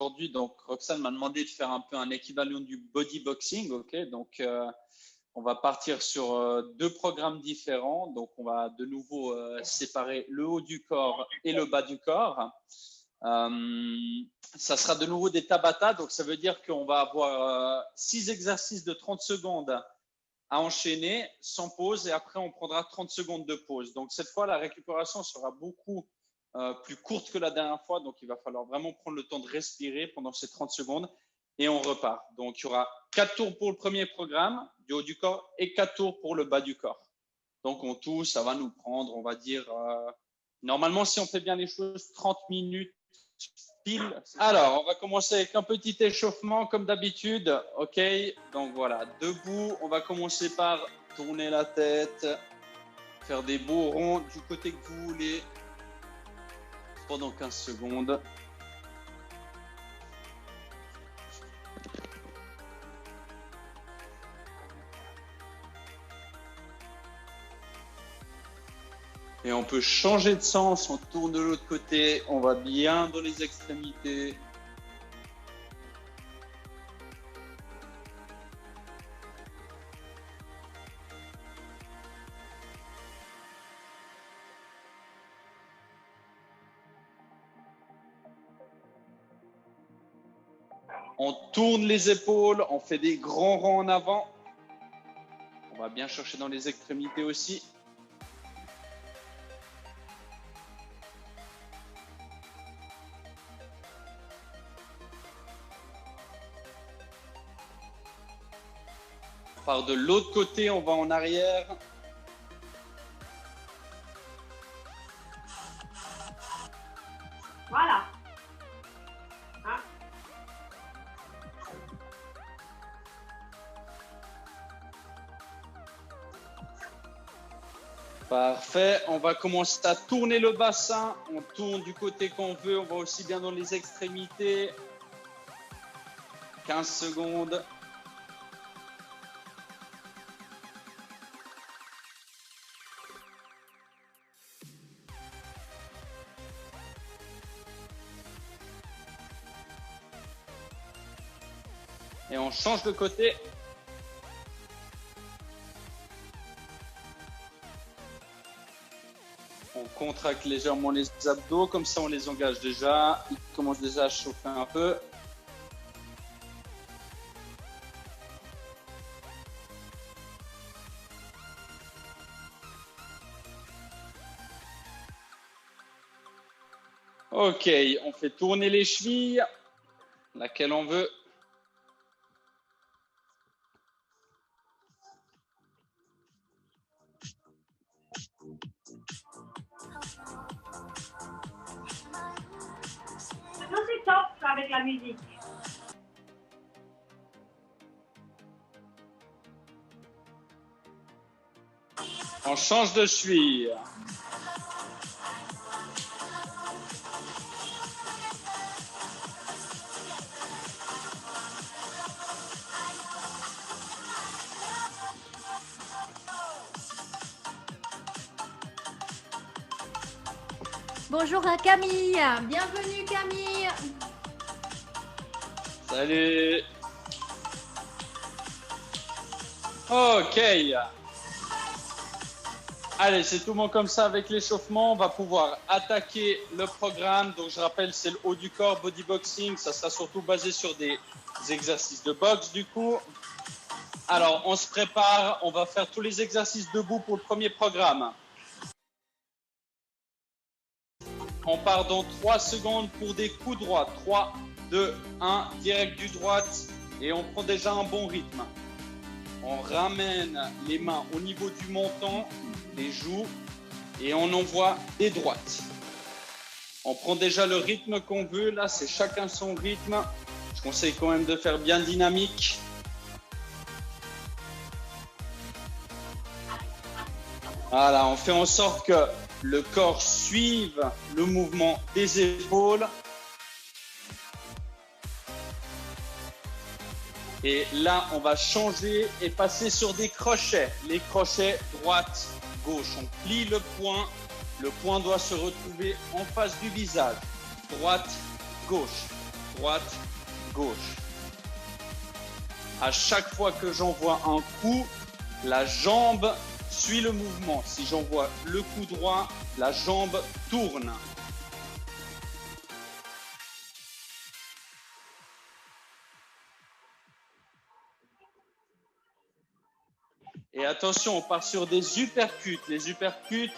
aujourd'hui, donc Roxane m'a demandé de faire un peu un équivalent du bodyboxing. Ok, donc on va partir sur deux programmes différents. Donc on va de nouveau séparer le haut du corps et le bas du corps. Ça sera de nouveau des Tabata, donc ça veut dire qu'on va avoir 6 exercices de 30 secondes à enchaîner sans pause et après on prendra 30 secondes de pause. Donc cette fois, la récupération sera beaucoup plus courte que la dernière fois, donc il va falloir vraiment prendre le temps de respirer pendant ces 30 secondes et on repart. Donc il y aura 4 tours pour le premier programme du haut du corps et 4 tours pour le bas du corps. Donc en tout, ça va nous prendre, on va dire, normalement si on fait bien les choses, 30 minutes pile. Alors, on va commencer avec un petit échauffement comme d'habitude. Ok, donc voilà, debout, on va commencer par tourner la tête, faire des beaux ronds du côté que vous voulez pendant 15 secondes. Et on peut changer de sens, on tourne de l'autre côté, on va bien dans les extrémités. On tourne les épaules, on fait des grands rangs en avant. On va bien chercher dans les extrémités aussi. Par de l'autre côté, on va en arrière. Voilà. Hein? Parfait. On va commencer à tourner le bassin. On tourne du côté qu'on veut. On va aussi bien dans les extrémités. 15 secondes. Et on change de côté. On contracte légèrement les abdos, comme ça on les engage déjà. Ils commencent déjà à chauffer un peu. Ok, on fait tourner les chevilles, laquelle on veut. Maintenant, c'est top avec la musique. On change de cheville. Bonjour à Camille, bienvenue Camille. Salut. Ok. Allez, c'est tout bon comme ça avec l'échauffement. On va pouvoir attaquer le programme. Donc, je rappelle, c'est le haut du corps, bodyboxing. Ça sera surtout basé sur des exercices de boxe, du coup. Alors, on se prépare. On va faire tous les exercices debout pour le premier programme. On part dans 3 secondes pour des coups droits. 3, 2, 1, direct du droite. Et on prend déjà un bon rythme. On ramène les mains au niveau du menton, les joues, et on envoie des droites. On prend déjà le rythme qu'on veut. Là, c'est chacun son rythme. Je conseille quand même de faire bien dynamique. Voilà, on fait en sorte que le corps suive le mouvement des épaules. Et là, on va changer et passer sur des crochets. Les crochets droite, gauche. On plie le poing. Le poing doit se retrouver en face du visage. Droite, gauche. droite, gauche. À chaque fois que j'envoie un coup, la jambe suit le mouvement. Si j'envoie le coup droit, la jambe tourne. Et attention, on part sur des uppercuts. Les uppercuts,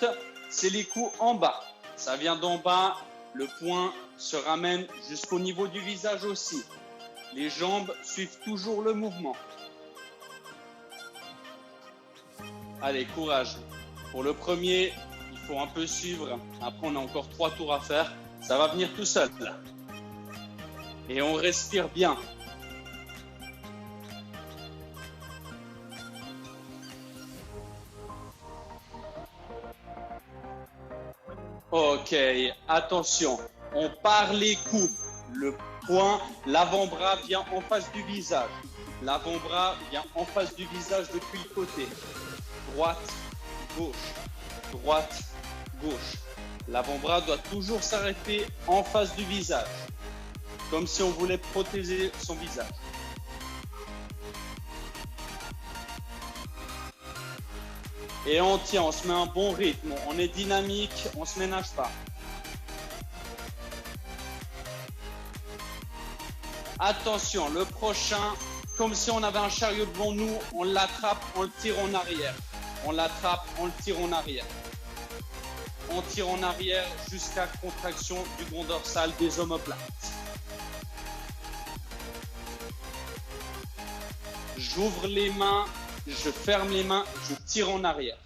c'est les coups en bas. Ça vient d'en bas, le poing se ramène jusqu'au niveau du visage aussi. Les jambes suivent toujours le mouvement. Allez, courage. Pour le premier, il faut un peu suivre. Après, on a encore 3 tours à faire. Ça va venir tout seul. Et on respire bien. Ok, attention. On part les coups. Le poing, l'avant-bras vient en face du visage. L'avant-bras vient en face du visage depuis le côté. Droite, gauche, droite, gauche. L'avant-bras doit toujours s'arrêter en face du visage, comme si on voulait protéger son visage. Et on tient, on se met un bon rythme, on est dynamique, on se ménage pas. Attention, le prochain, comme si on avait un chariot devant nous, on l'attrape, on le tire en arrière. On l'attrape, on le tire en arrière. On tire en arrière jusqu'à contraction du grand dorsal des omoplates. J'ouvre les mains, je ferme les mains, je tire en arrière.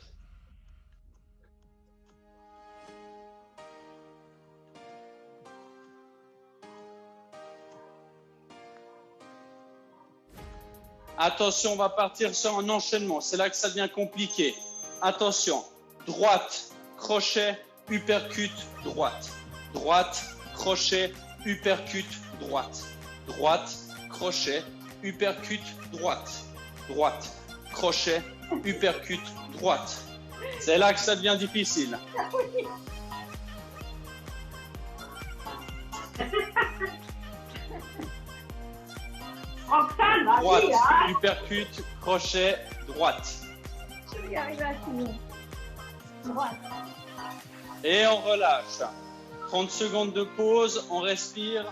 Attention, on va partir sur un enchaînement. C'est là que ça devient compliqué. Attention, droite, crochet, uppercut, droite. Droite, crochet, uppercut, droite. Droite, crochet, uppercut, droite. Droite, crochet, uppercut, droite. C'est là que ça devient difficile. Roxane, vas-y, Droite, hein. uppercut, crochet, droite. Je vais y arriver à finir. Droite. Et on relâche. 30 secondes de pause, on respire.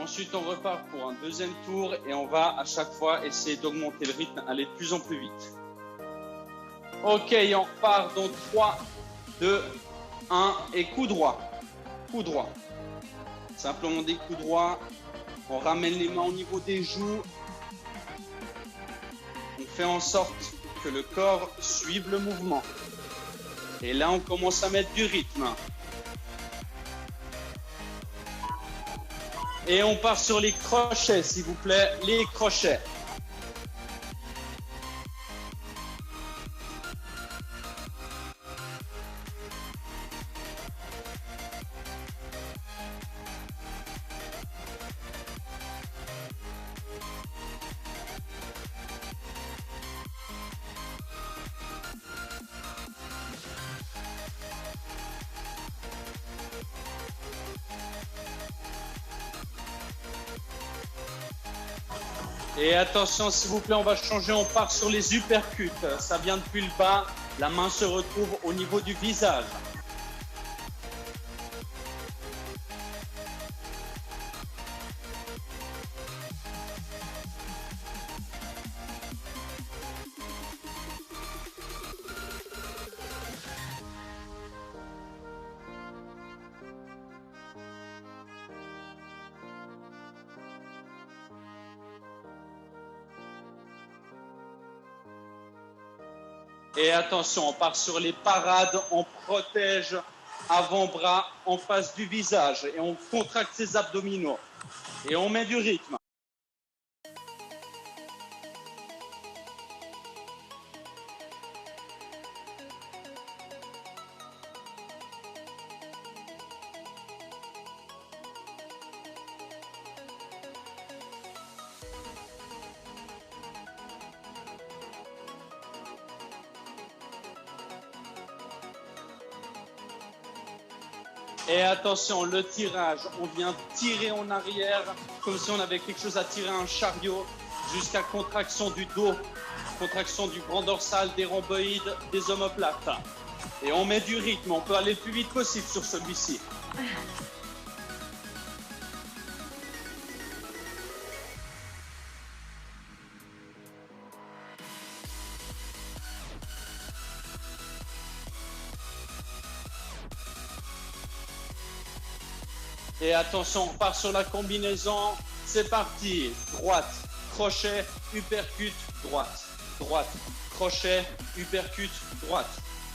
Ensuite, on repart pour un deuxième tour et on va à chaque fois essayer d'augmenter le rythme, aller de plus en plus vite. Ok, on repart dans 3, 2, 1 et coup droit. Coup droit. Simplement des coups droits. On ramène les mains au niveau des joues. On fait en sorte que le corps suive le mouvement. Et là, on commence à mettre du rythme. Et on part sur les crochets, s'il vous plaît, les crochets. Et attention, s'il vous plaît, on va changer, on part sur les uppercuts. Ça vient depuis le bas, la main se retrouve au niveau du visage. Et attention, on part sur les parades, on protège avant-bras en face du visage et on contracte ses abdominaux et on met du rythme. Et attention, le tirage, on vient tirer en arrière comme si on avait quelque chose à tirer un chariot jusqu'à contraction du dos, contraction du grand dorsal, des rhomboïdes, des omoplates. Et on met du rythme, on peut aller le plus vite possible sur celui-ci. Et attention, on part sur la combinaison. C'est parti. Droite, crochet, uppercut, droite. Droite, crochet, uppercut, droite.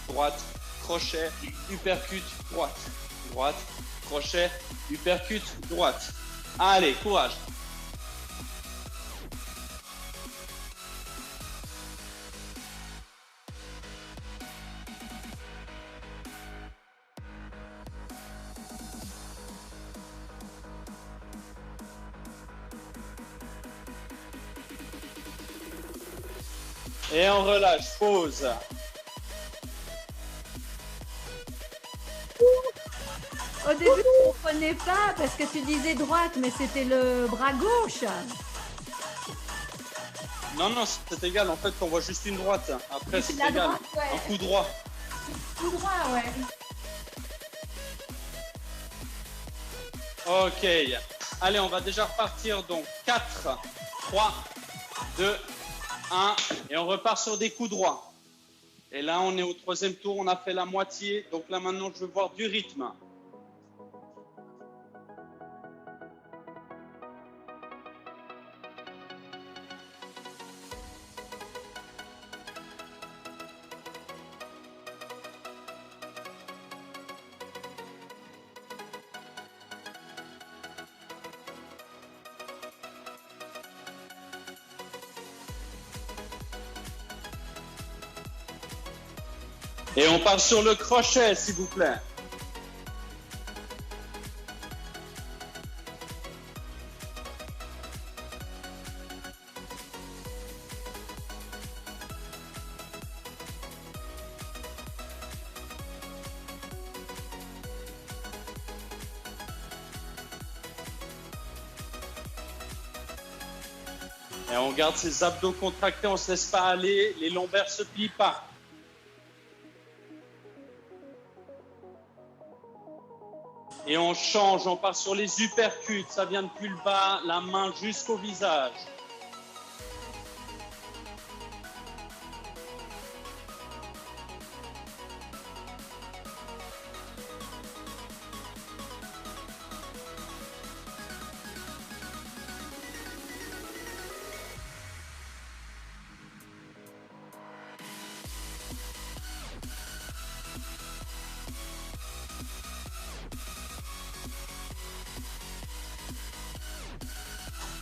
Droite, crochet, uppercut, droite. Droite, crochet, uppercut, droite. Allez, courage. Et on relâche, pause. Au début, je ne comprenais pas parce que tu disais droite, mais c'était le bras gauche. Non, non, c'est égal. En fait, on voit juste une droite. Après, c'est égal. Droite, ouais. Un coup droit. Tout droit, ouais. Ok. Allez, on va déjà repartir. Donc, 4, 3, 2, 1. Et on repart sur des coups droits. Et là, on est au troisième tour. On a fait la moitié. Donc là, maintenant, je veux voir du rythme. Et on part sur le crochet, s'il vous plaît. Et on garde ses abdos contractés, on ne se laisse pas aller, les lombaires ne se plient pas. Et on change, on part sur les uppercuts, ça vient depuis le bas, la main jusqu'au visage.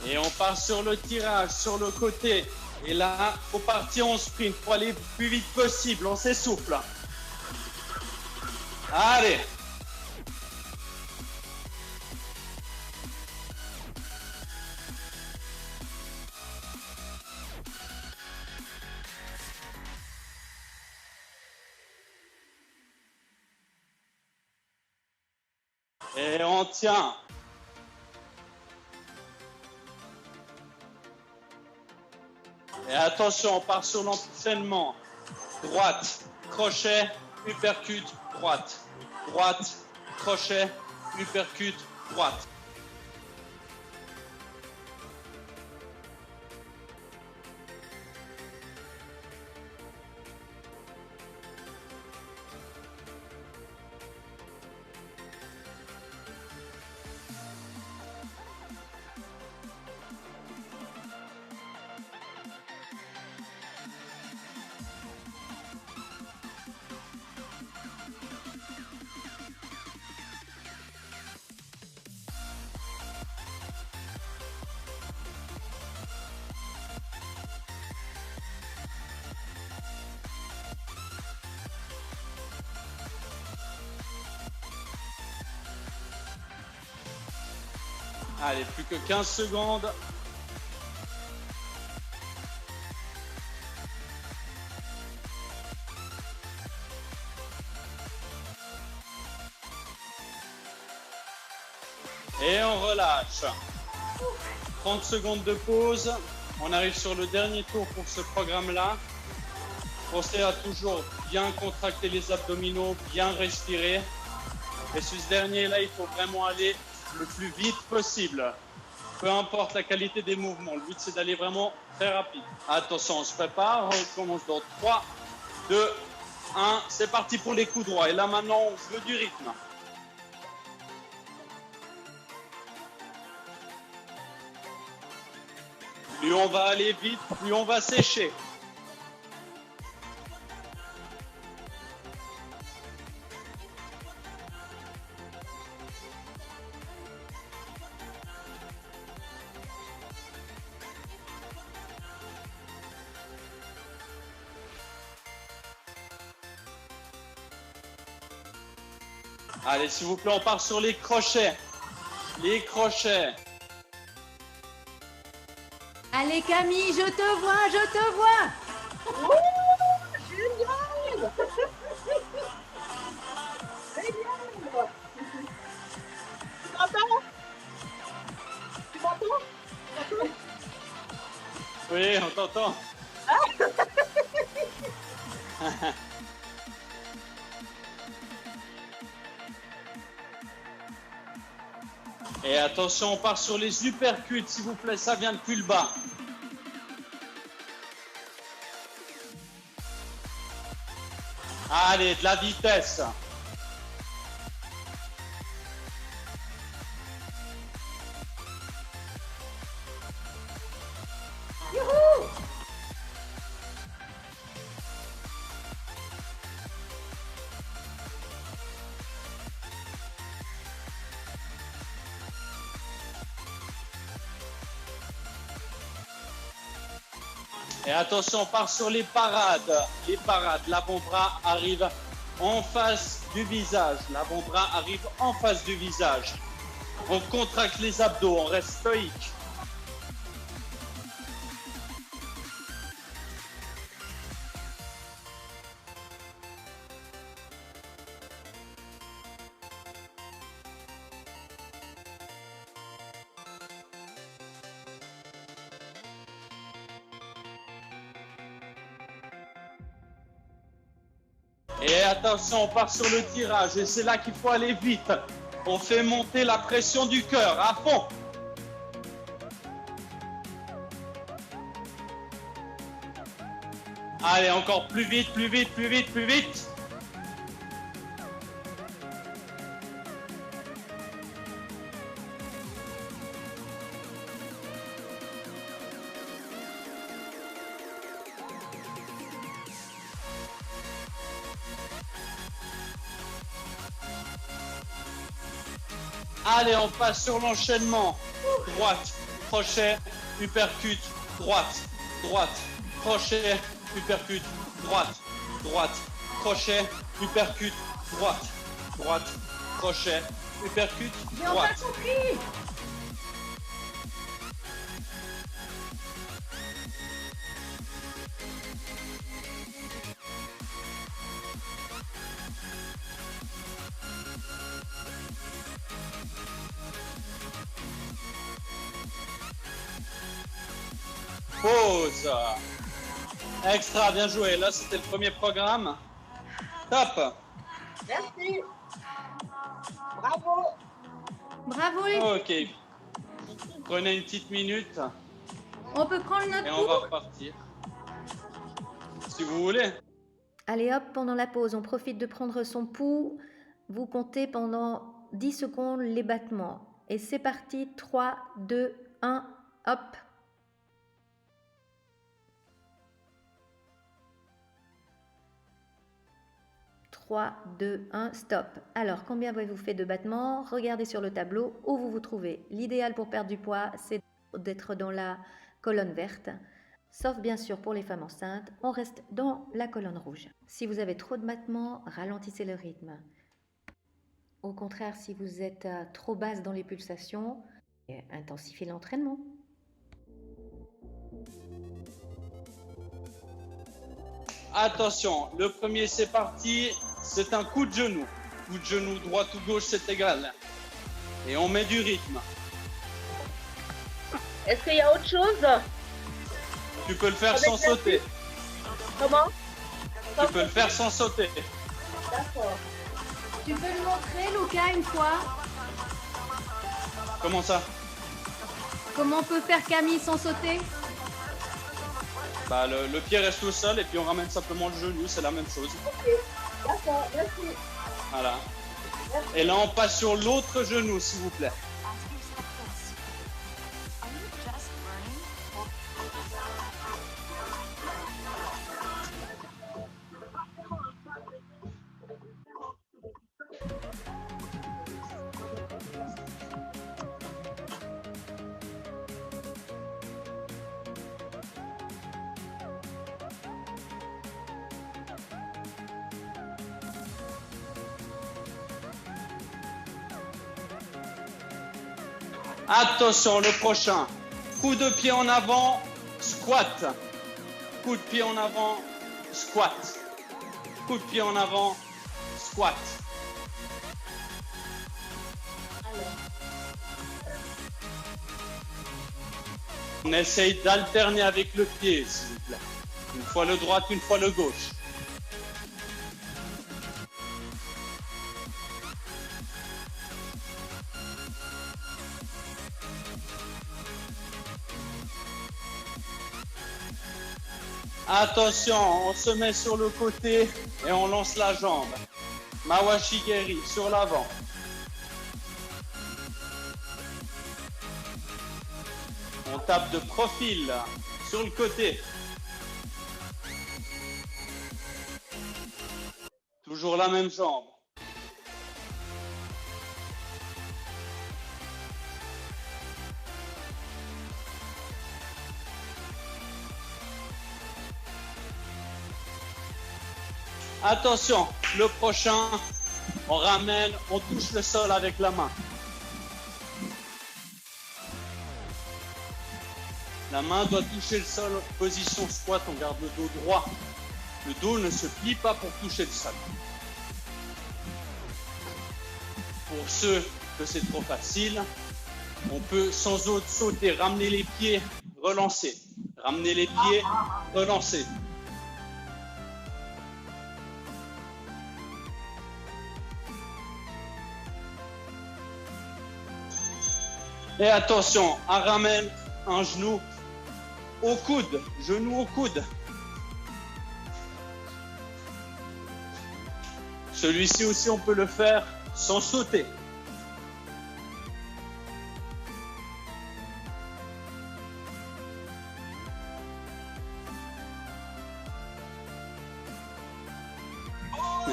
Et on part sur le tirage, sur le côté. Et là, il faut partir en sprint pour aller le plus vite possible. On s'essouffle. Allez. Et on tient. Et attention, on part sur l'enchaînement. Droite, crochet, uppercut, droite. Droite, crochet, uppercut, droite. Allez, plus que 15 secondes. relâche. 30 secondes de pause. On arrive sur le dernier tour pour ce programme-là. Pensez à toujours bien contracter les abdominaux, bien respirer. Et sur ce dernier-là, il faut vraiment aller le plus vite possible. Peu importe la qualité des mouvements, le but c'est d'aller vraiment très rapide. Attention, on se prépare, on commence dans 3, 2, 1. C'est parti pour les coups droits. Et là maintenant, on veut du rythme. Plus on va aller vite, plus on va sécher. Allez, s'il vous plaît, on part sur les crochets. Les crochets. Allez Camille, je te vois, je te vois. Oh, génial. Génial. Tu m'entends? Tu m'entends? Oui, on t'entend. Et attention, on part sur les uppercuts, s'il vous plaît, ça vient depuis le bas. Allez, de la vitesse. Et attention, on part sur les parades. Les parades, l'avant-bras arrive en face du visage. L'avant-bras arrive en face du visage. On contracte les abdos, on reste stoïque. Et attention, on part sur le tirage et c'est là qu'il faut aller vite. On fait monter la pression du cœur à fond. Allez, encore plus vite, plus vite, plus vite, plus vite. Allez, on passe sur l'enchaînement. Droite, crochet, uppercut, droite, droite, crochet, uppercut, droite, droite, crochet, uppercut, droite, droite, crochet, uppercut, Mais on t'a droite. compris. Pause. Extra, bien joué. Là, c'était le premier programme. Top. Merci. Bravo. Bravo les filles. Ok. Prenez une petite minute On peut prendre notre et on va tour. repartir. Si vous voulez. Allez hop, pendant la pause, on profite de prendre son pouls. Vous comptez pendant 10 secondes les battements. Et c'est parti, 3, 2, 1, hop. 3, 2, 1, stop. Alors, combien avez-vous fait de battements? Regardez sur le tableau où vous vous trouvez. L'idéal pour perdre du poids, c'est d'être dans la colonne verte. Sauf bien sûr pour les femmes enceintes, on reste dans la colonne rouge. Si vous avez trop de battements, ralentissez le rythme. Au contraire, si vous êtes trop basse dans les pulsations, intensifiez l'entraînement. Attention, le premier c'est parti, c'est un coup de genou. Coup de genou droite ou gauche, c'est égal. Et on met du rythme. Est-ce qu'il y a autre chose? Tu peux le faire Avec sans la sauter. Comment? Tu peux le faire sans sauter. D'accord. Tu peux le montrer, Lucas, une fois? Comment ça? Comment on peut faire Camille sans sauter? Bah, le pied reste au sol et puis on ramène simplement le genou, c'est la même chose. Ok. D'accord, merci. Voilà. Et là, on passe sur l'autre genou, s'il vous plaît. Attention, le prochain. Coup de pied en avant, squat. Coup de pied en avant, squat. Coup de pied en avant, squat. On essaye d'alterner avec le pied, s'il vous plaît. Une fois le droit, une fois le gauche. Attention, on se met sur le côté et on lance la jambe. Mawashigeri sur l'avant. On tape de profil sur le côté. Toujours la même jambe. Attention, le prochain, on ramène, on touche le sol avec la main. La main doit toucher le sol, position squat, on garde le dos droit. Le dos ne se plie pas pour toucher le sol. Pour ceux que c'est trop facile, on peut sans autre sauter, ramener les pieds, relancer. Ramener les pieds, relancer. Et attention, on ramène un genou au coude, genou au coude. Celui-ci aussi, on peut le faire sans sauter.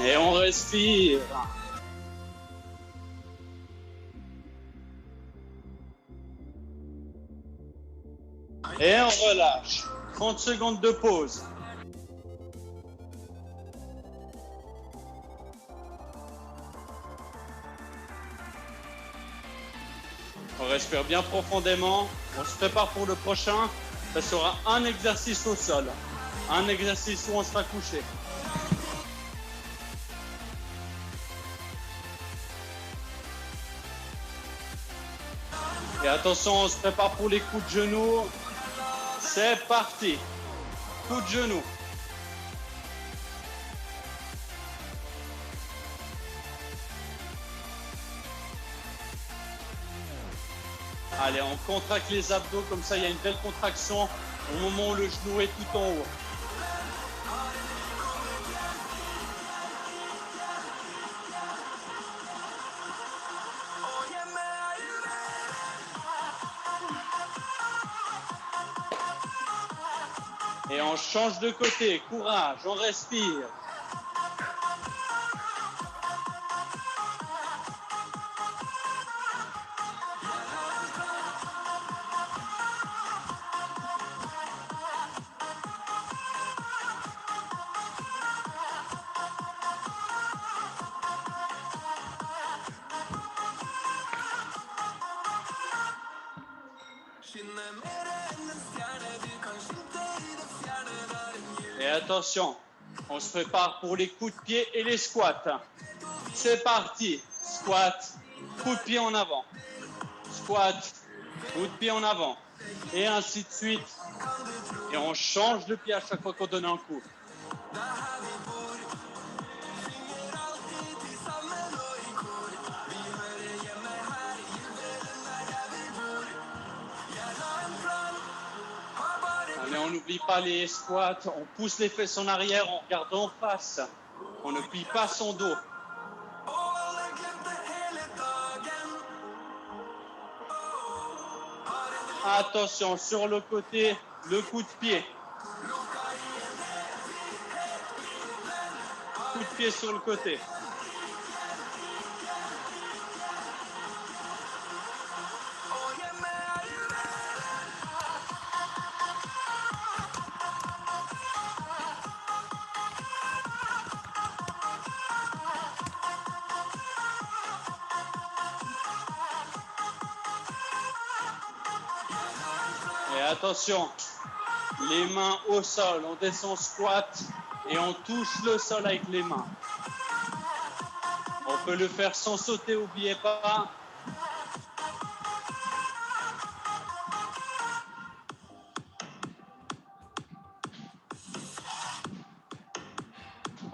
Et on respire. Et on relâche. 30 secondes de pause. On respire bien profondément. On se prépare pour le prochain. Ça sera un exercice au sol. Un exercice où on sera couché. Et attention, on se prépare pour les coups de genoux. C'est parti. Coup de genou. Allez, on contracte les abdos, comme ça il y a une belle contraction au moment où le genou est tout en haut. Et on change de côté, courage, on respire. Et attention, on se prépare pour les coups de pied et les squats. C'est parti. Squat, coup de pied en avant. Squat, coup de pied en avant. et ainsi de suite. Et on change de pied à chaque fois qu'on donne un coup. Allez, on n'oublie pas les squats, on pousse les fesses en arrière, on regarde en face. On ne plie pas son dos. Attention, sur le côté, le coup de pied. Coup de pied sur le côté. Et attention, les mains au sol, on descend squat et on touche le sol avec les mains. On peut le faire sans sauter, n'oubliez pas.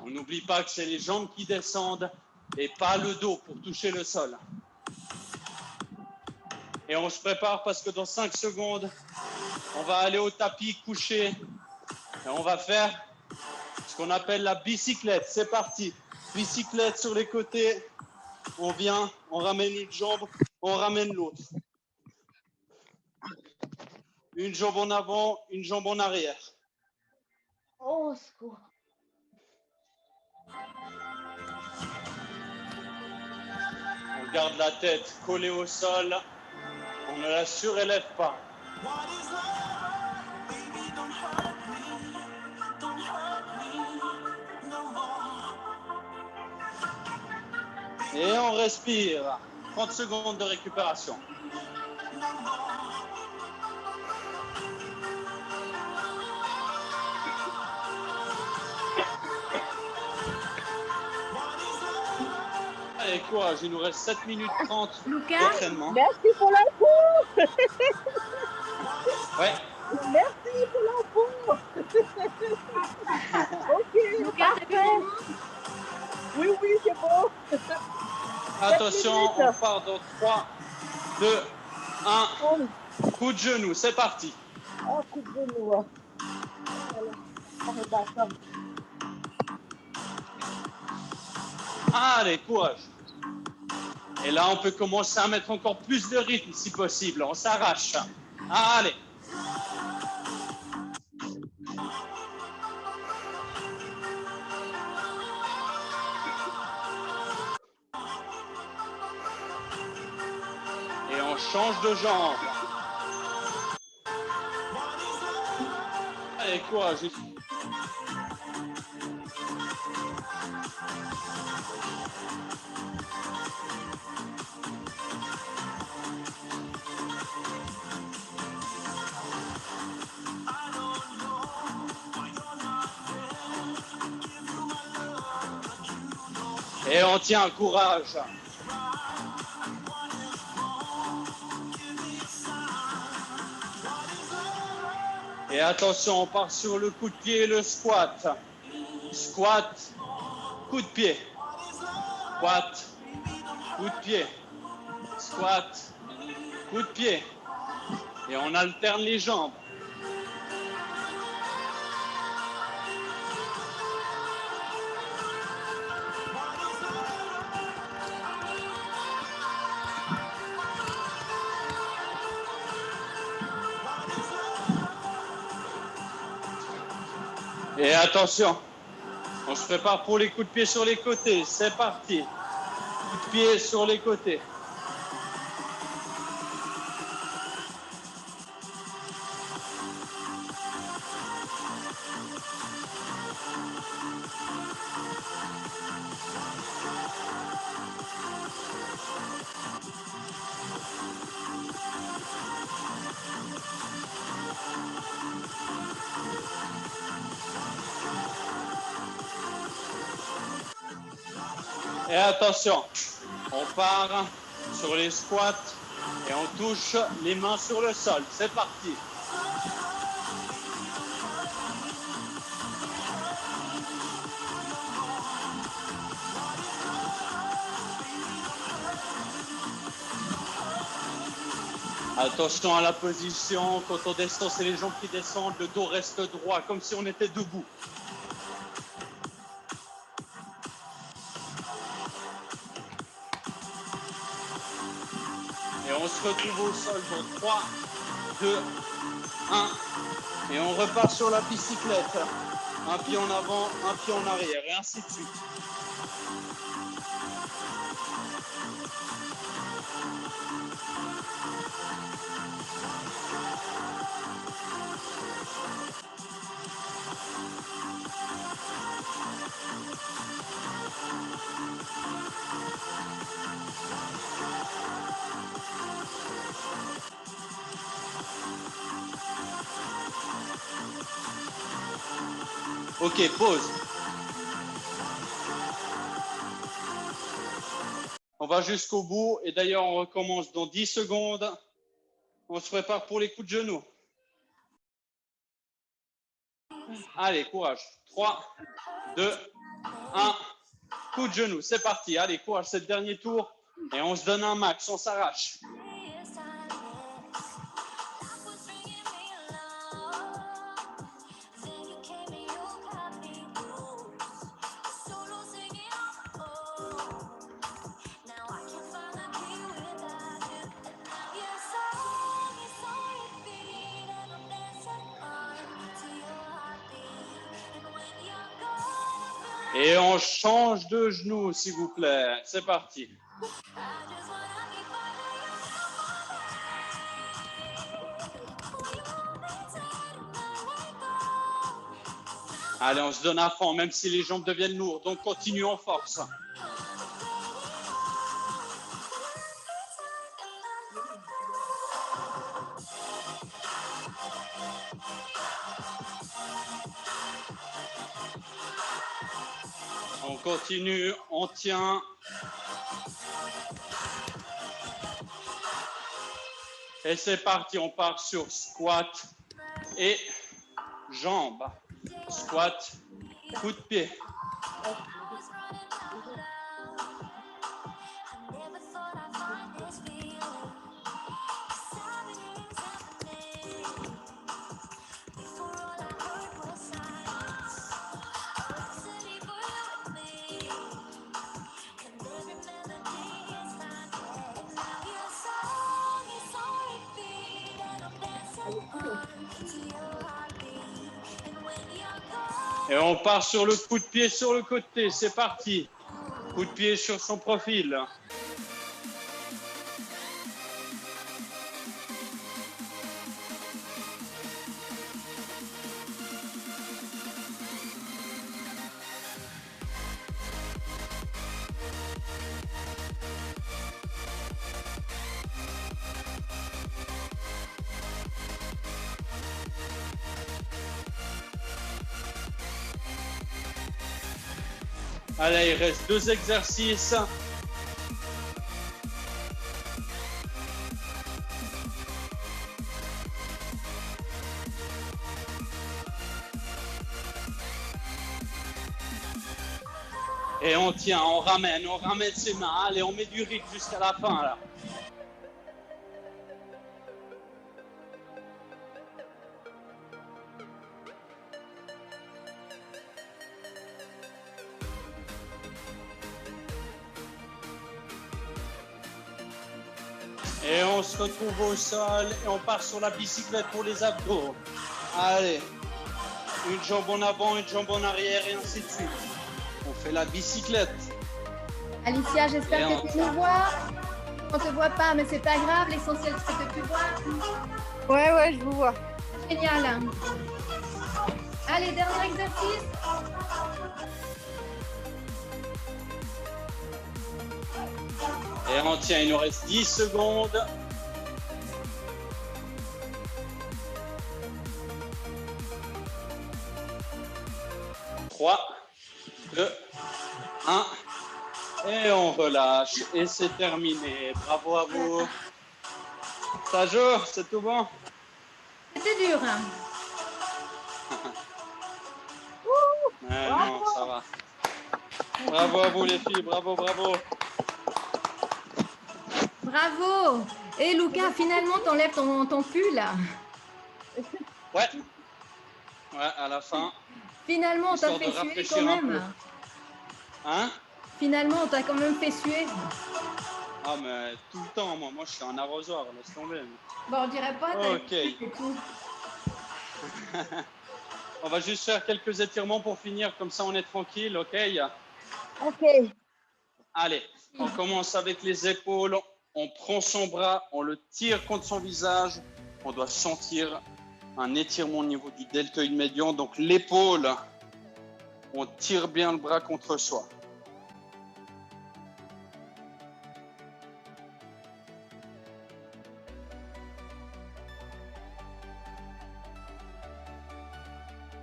On n'oublie pas que c'est les jambes qui descendent et pas le dos pour toucher le sol. Et on se prépare parce que dans 5 secondes, on va aller au tapis couché et on va faire ce qu'on appelle la bicyclette. C'est parti. Bicyclette sur les côtés. On vient, on ramène une jambe, on ramène l'autre. Une jambe en avant, une jambe en arrière. Au secours. On garde la tête collée au sol. On ne la surélève pas. Et on respire. 30 secondes de récupération. Allez, courage, il nous reste 7 minutes 30 d'entraînement. Merci pour l'info. Ouais. Merci pour l'info. Ok, parfait. Oui, c'est bon. Attention, on part dans 3, 2, 1. Coup de genou, c'est parti. Oh, coup de genou. Allez, courage. Et là, on peut commencer à mettre encore plus de rythme si possible. On s'arrache. Allez. Et on change de jambe. Allez, courage. Et on tient, courage. Et attention, on part sur le coup de pied et le squat. Squat, coup de pied. Squat, coup de pied. Squat, coup de pied. Et on alterne les jambes. Et attention, on se prépare pour les coups de pied sur les côtés. C'est parti. Coups de pied sur les côtés. Et attention, on part sur les squats Et on touche les mains sur le sol. C'est parti. Attention à la position. Quand on descend, c'est les jambes qui descendent. Le dos reste droit, comme si on était debout. Et on se retrouve au sol pour 3, 2, 1. Et on repart sur la bicyclette. Un pied en avant, un pied en arrière, et ainsi de suite. Ok, pause. On va jusqu'au bout et d'ailleurs on recommence dans 10 secondes. On se prépare pour les coups de genoux. Allez, courage. 3, 2, 1. Coup de genou, c'est parti. Allez, courage, c'est le dernier tour. Et on se donne un max, on s'arrache. Et on change de genou, s'il vous plaît. C'est parti. Allez, on se donne à fond, même si les jambes deviennent lourdes. Donc, continue en force. On continue, on tient. Et c'est parti, on part sur squat et jambes. Squat, coup de pied. Et on part sur le coup de pied sur le côté. C'est parti. Coup de pied sur son profil. Allez, il reste 2 exercices. Et on tient, on ramène ses mains. Allez, on met du rythme jusqu'à la fin là. Et on se retrouve au sol et on part sur la bicyclette pour les abdos. Allez, une jambe en avant, une jambe en arrière et ainsi de suite. On fait la bicyclette. Alicia, j'espère que tu nous vois. On te voit pas, mais c'est pas grave. L'essentiel, c'est que tu vois. Ouais, je vous vois. Génial. Allez, dernier exercice. Et on tient, il nous reste 10 secondes. Trois, 2, 1. Et on relâche. Et c'est terminé. Bravo à vous. Ça joue, c'est tout bon. C'était dur. Hein. Non, ça va. Bravo à vous les filles, bravo, bravo. Bravo. Et Lucas, finalement, t'enlèves ton pull. Ouais. Ouais, à la fin. Finalement, on t'a Histoire de fait suer rafraîchir quand un même. peu. Hein? Finalement, on t'a quand même fait suer. Ah, mais tout le temps, moi je suis un arrosoir, laisse tomber. Bon, on dirait pas, t'as Ok. c'est tout. On va juste faire quelques étirements pour finir, comme ça on est tranquille, ok? Ok. Allez, on commence avec les épaules. On prend son bras, on le tire contre son visage. On doit sentir un étirement au niveau du deltoïde médian. Donc l'épaule, on tire bien le bras contre soi.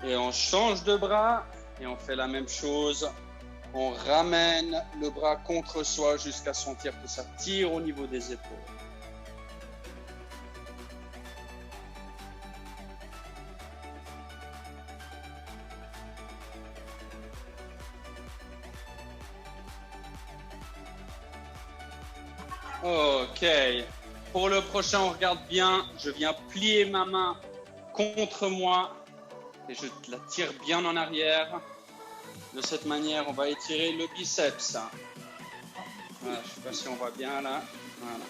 Et on change de bras et on fait la même chose. On ramène le bras contre soi jusqu'à sentir que ça tire au niveau des épaules. Ok. Pour le prochain, on regarde bien. Je viens plier ma main contre moi et je la tire bien en arrière. De cette manière, on va étirer le biceps. Voilà, je ne sais pas si on voit bien là. Voilà.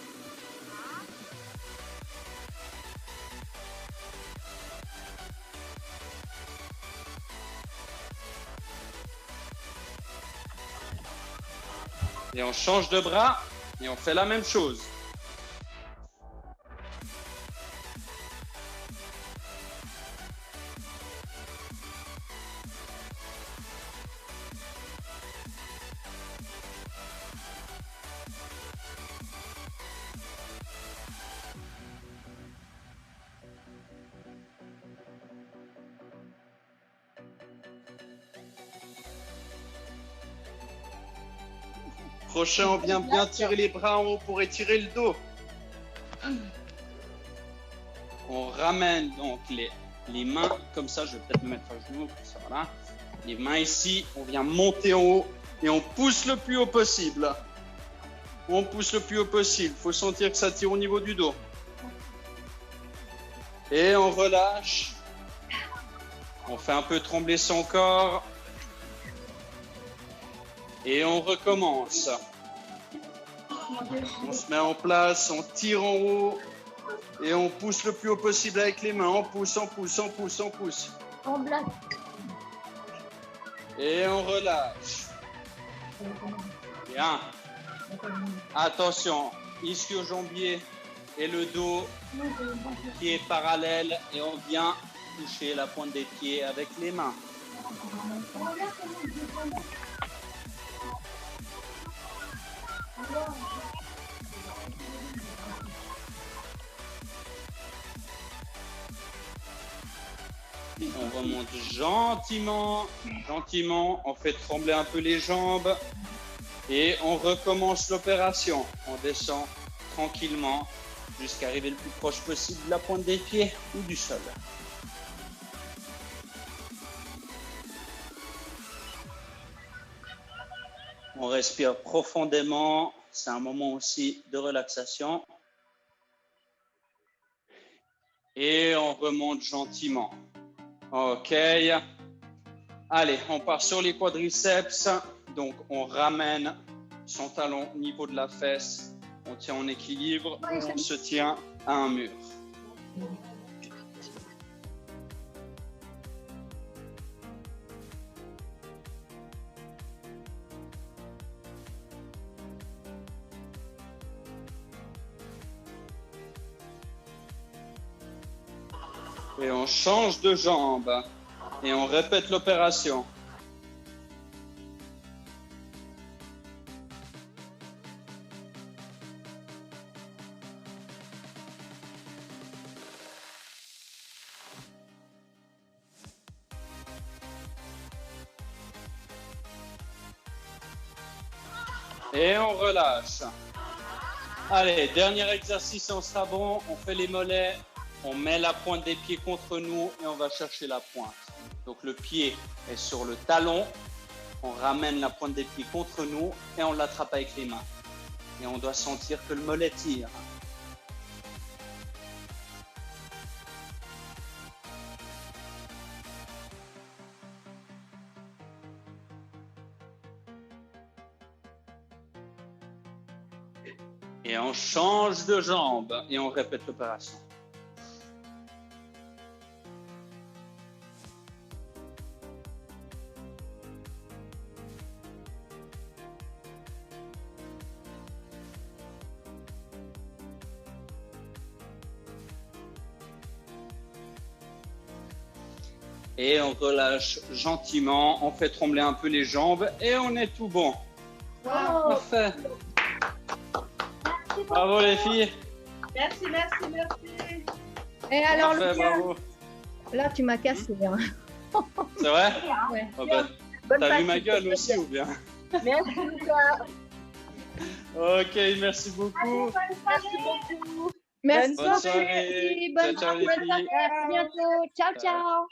Et on change de bras et on fait la même chose. Prochain, on vient bien tirer les bras en haut pour étirer le dos. On ramène donc les mains comme ça. Je vais peut-être me mettre à genoux. Ça, voilà. Les mains ici, on vient monter en haut et on pousse le plus haut possible. On pousse le plus haut possible. Il faut sentir que ça tire au niveau du dos. Et on relâche. On fait un peu trembler son corps. Et on recommence. On se met en place, on tire en haut et on pousse le plus haut possible avec les mains. On pousse, on pousse, on pousse, on pousse. Et on relâche. Bien. Attention, ischio-jambier et le dos qui est parallèle et on vient toucher la pointe des pieds avec les mains. On remonte gentiment, gentiment, on fait trembler un peu les jambes et on recommence l'opération. On descend tranquillement jusqu'à arriver le plus proche possible de la pointe des pieds ou du sol. On respire profondément, c'est un moment aussi de relaxation. Et on remonte gentiment. Ok. Allez, on part sur les quadriceps. Donc, on ramène son talon au niveau de la fesse. On tient en équilibre. On se tient à un mur. Et on change de jambe. Et on répète l'opération. Et on relâche. Allez, dernier exercice et on sera bon. On fait les mollets, on met la pointe des pieds contre nous et on va chercher la pointe. Donc le pied est sur le talon, on ramène la pointe des pieds contre nous et on l'attrape avec les mains. Et on doit sentir que le mollet tire. Et on change de jambe et on répète l'opération. Et on relâche gentiment, on fait trembler un peu les jambes et on est tout bon. Parfait. Bravo les filles. Merci, merci, merci. Et alors, Parfait, Lucas, bravo. là, tu m'as cassé. Hein. C'est vrai? Ouais. Oh ben, Bonne t'as vu fatigue. ma gueule aussi ou bien? Merci, Lucas. Ok, merci beaucoup. Merci beaucoup. Merci. Bonne soirée. Bonne Ciao, ciao, les soirée. filles. À bientôt. Ciao, ciao.